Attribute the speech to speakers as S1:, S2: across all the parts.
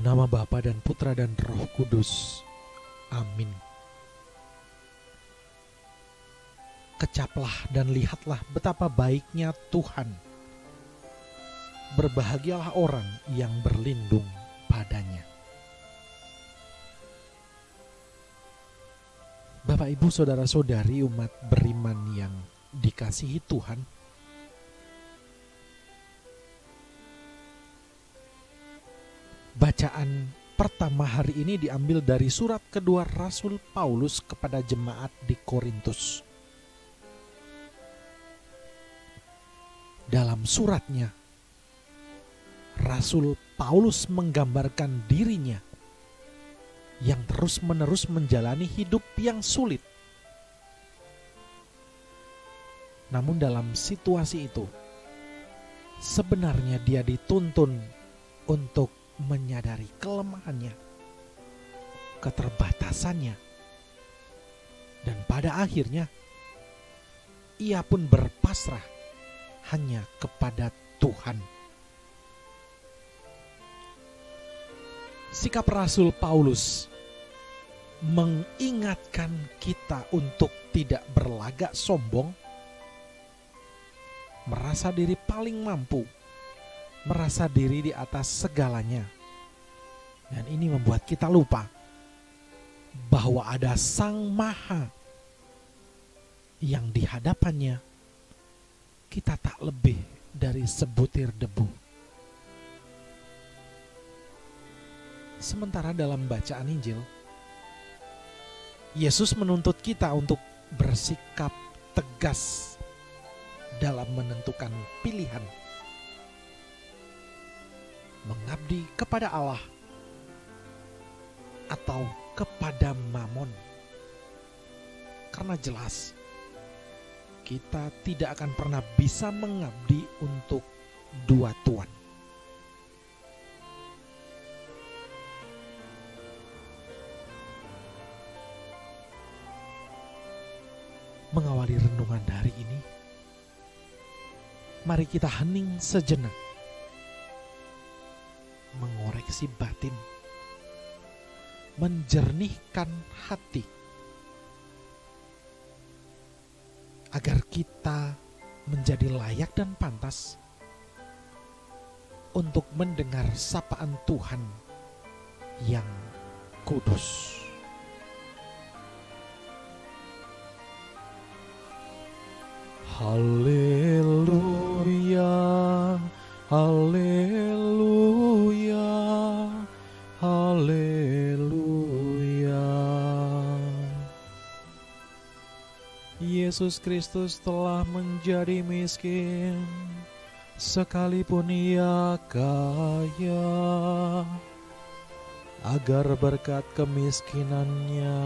S1: Dalam nama Bapa dan Putra dan Roh Kudus. Amin. Kecaplah dan lihatlah betapa baiknya Tuhan. Berbahagialah orang yang berlindung padanya. Bapak, Ibu, saudara-saudari umat beriman yang dikasihi Tuhan, bacaan pertama hari ini diambil dari surat kedua Rasul Paulus kepada jemaat di Korintus. Dalam suratnya, Rasul Paulus menggambarkan dirinya yang terus-menerus menjalani hidup yang sulit. Namun dalam situasi itu, sebenarnya dia dituntun untuk menyadari kelemahannya, keterbatasannya, dan pada akhirnya ia pun berpasrah hanya kepada Tuhan. Sikap Rasul Paulus mengingatkan kita untuk tidak berlagak sombong, merasa diri paling mampu, merasa diri di atas segalanya. Dan ini membuat kita lupa bahwa ada Sang Maha yang di hadapannya kita tak lebih dari sebutir debu. Sementara dalam bacaan Injil, Yesus menuntut kita untuk bersikap tegas dalam menentukan pilihan. Mengabdi kepada Allah atau kepada Mamon. Karena jelas kita tidak akan pernah bisa mengabdi untuk dua tuan. Mengawali renungan hari ini, mari kita hening sejenak, mengoreksi batin, menjernihkan hati, agar kita menjadi layak dan pantas untuk mendengar sapaan Tuhan yang kudus. Haleluya, haleluya, haleluya. Yesus Kristus telah menjadi miskin, sekalipun Ia kaya, agar berkat kemiskinannya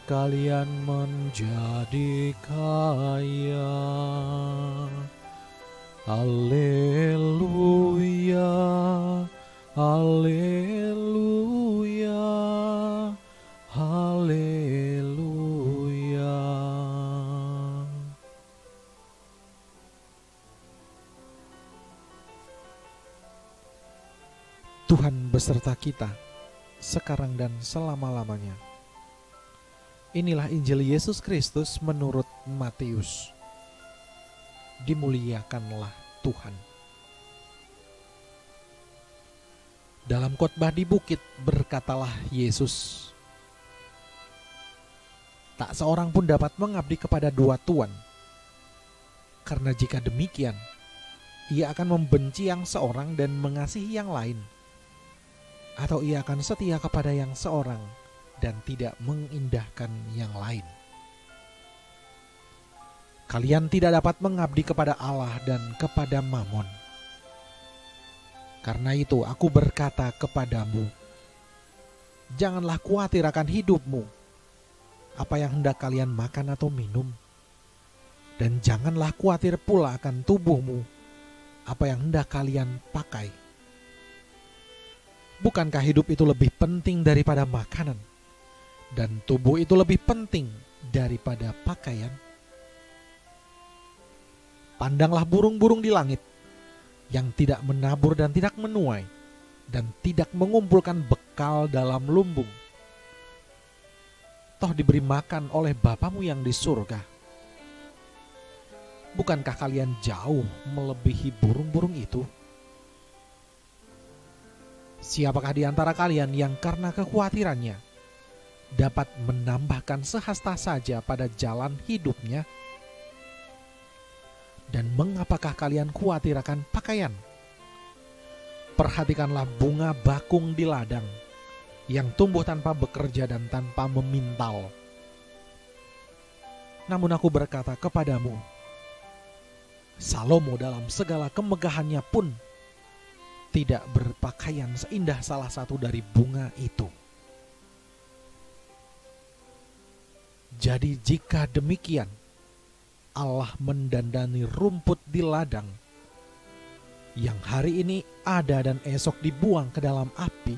S1: kalian menjadi kaya. Haleluya, haleluya, haleluya. Tuhan beserta kita sekarang dan selama-lamanya. Inilah Injil Yesus Kristus menurut Matius. Dimuliakanlah Tuhan. Dalam khotbah di bukit berkatalah Yesus, tak seorang pun dapat mengabdi kepada dua tuan. Karena jika demikian, ia akan membenci yang seorang dan mengasihi yang lain. Atau ia akan setia kepada yang seorang dan tidak mengindahkan yang lain. Kalian tidak dapat mengabdi kepada Allah dan kepada Mamon. Karena itu aku berkata kepadamu, janganlah khawatir akan hidupmu, apa yang hendak kalian makan atau minum. Dan janganlah khawatir pula akan tubuhmu, apa yang hendak kalian pakai. Bukankah hidup itu lebih penting daripada makanan? Dan tubuh itu lebih penting daripada pakaian? Pandanglah burung-burung di langit, yang tidak menabur dan tidak menuai, dan tidak mengumpulkan bekal dalam lumbung, toh diberi makan oleh Bapamu yang di surga. Bukankah kalian jauh melebihi burung-burung itu? Siapakah di antara kalian yang karena kekhawatirannya dapat menambahkan sehasta saja pada jalan hidupnya? Dan mengapakah kalian khawatir akan pakaian? Perhatikanlah bunga bakung di ladang, yang tumbuh tanpa bekerja dan tanpa memintal. Namun aku berkata kepadamu, Salomo dalam segala kemegahannya pun tidak berpakaian seindah salah satu dari bunga itu. Jadi jika demikian, Allah mendandani rumput di ladang, yang hari ini ada dan esok dibuang ke dalam api,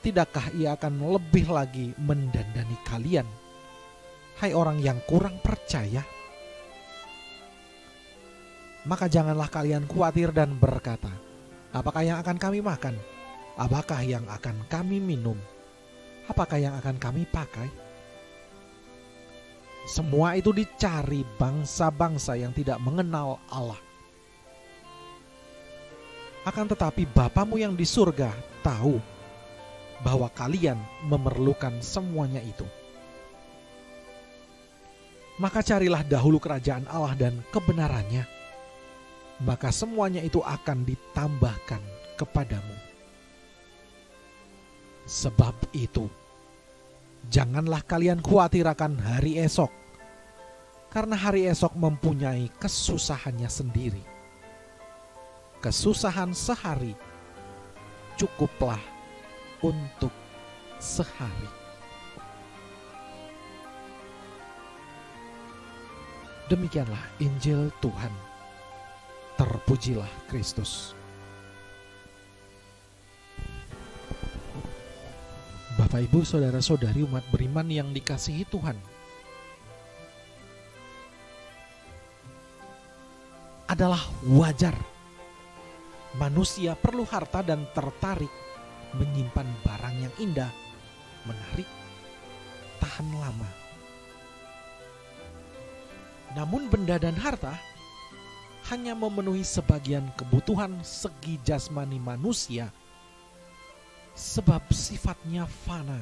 S1: tidakkah Ia akan lebih lagi mendandani kalian, hai orang yang kurang percaya? Maka janganlah kalian khawatir dan berkata, apakah yang akan kami makan? Apakah yang akan kami minum? Apakah yang akan kami pakai? Semua itu dicari bangsa-bangsa yang tidak mengenal Allah. Akan tetapi Bapamu yang di surga tahu bahwa kalian memerlukan semuanya itu. Maka carilah dahulu kerajaan Allah dan kebenarannya, maka semuanya itu akan ditambahkan kepadamu. Sebab itu, janganlah kalian khawatir akan hari esok, karena hari esok mempunyai kesusahannya sendiri. Kesusahan sehari cukuplah untuk sehari. Demikianlah Injil Tuhan. Terpujilah Kristus. Bapak, Ibu, saudara-saudari umat beriman yang dikasihi Tuhan, adalah wajar manusia perlu harta dan tertarik menyimpan barang yang indah, menarik, tahan lama. Namun benda dan harta hanya memenuhi sebagian kebutuhan segi jasmani manusia, sebab sifatnya fana,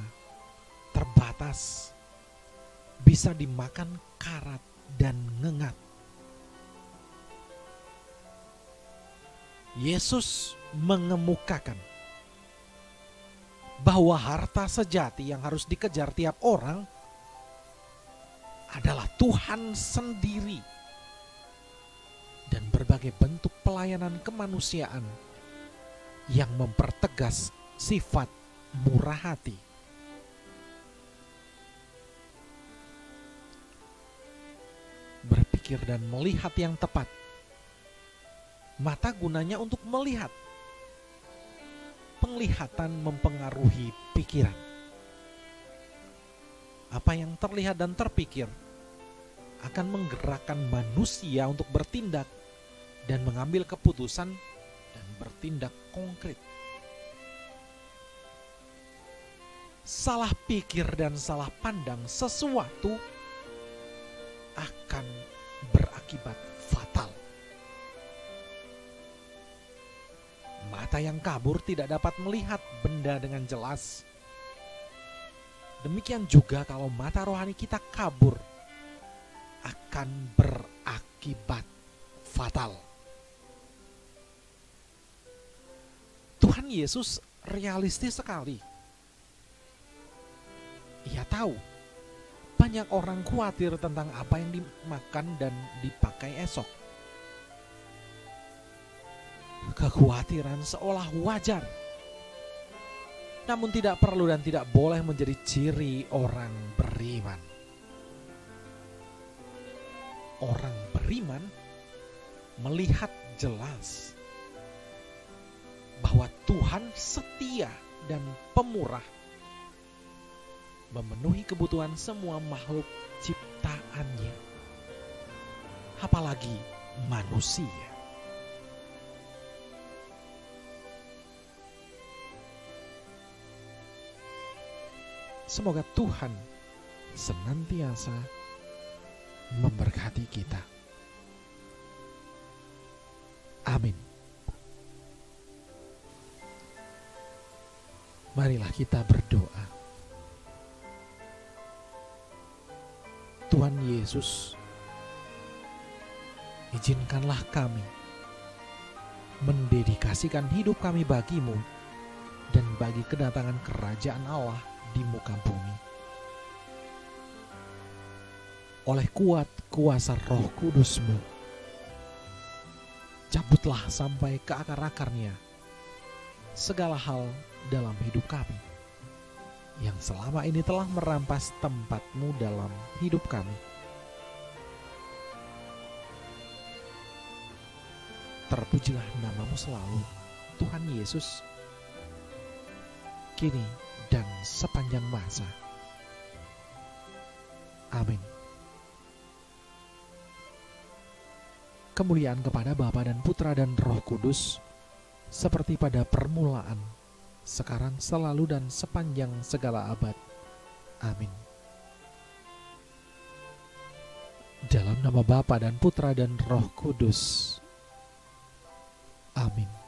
S1: terbatas, bisa dimakan karat dan ngengat. Yesus mengemukakan bahwa harta sejati yang harus dikejar tiap orang adalah Tuhan sendiri dan berbagai bentuk pelayanan kemanusiaan yang mempertegas sifat murah hati. Berpikir dan melihat yang tepat. Mata gunanya untuk melihat. Penglihatan mempengaruhi pikiran. Apa yang terlihat dan terpikir akan menggerakkan manusia untuk bertindak dan mengambil keputusan dan bertindak konkret. Salah pikir dan salah pandang sesuatu akan berakibat fatal. Mata yang kabur tidak dapat melihat benda dengan jelas. Demikian juga kalau mata rohani kita kabur, akan berakibat fatal. Tuhan Yesus realistis sekali. Ia tahu banyak orang khawatir tentang apa yang dimakan dan dipakai esok. Kekhawatiran seolah wajar, namun tidak perlu dan tidak boleh menjadi ciri orang beriman. Orang beriman melihat jelas bahwa Tuhan setia dan pemurah, memenuhi kebutuhan semua makhluk ciptaannya, apalagi manusia. Semoga Tuhan senantiasa memberkati kita. Amin. Marilah kita berdoa. Tuhan Yesus, izinkanlah kami mendedikasikan hidup kami bagi-Mu dan bagi kedatangan kerajaan Allah di muka bumi. Oleh kuat kuasa Roh Kudus-Mu, cabutlah sampai ke akar-akarnya segala hal dalam hidup kami yang selama ini telah merampas tempat-Mu dalam hidup kami. Terpujilah nama-Mu selalu, Tuhan Yesus, kini dan sepanjang masa. Amin. Kemuliaan kepada Bapa dan Putra dan Roh Kudus, seperti pada permulaan, sekarang, selalu, dan sepanjang segala abad. Amin. Dalam nama Bapa dan Putra dan Roh Kudus. Amin.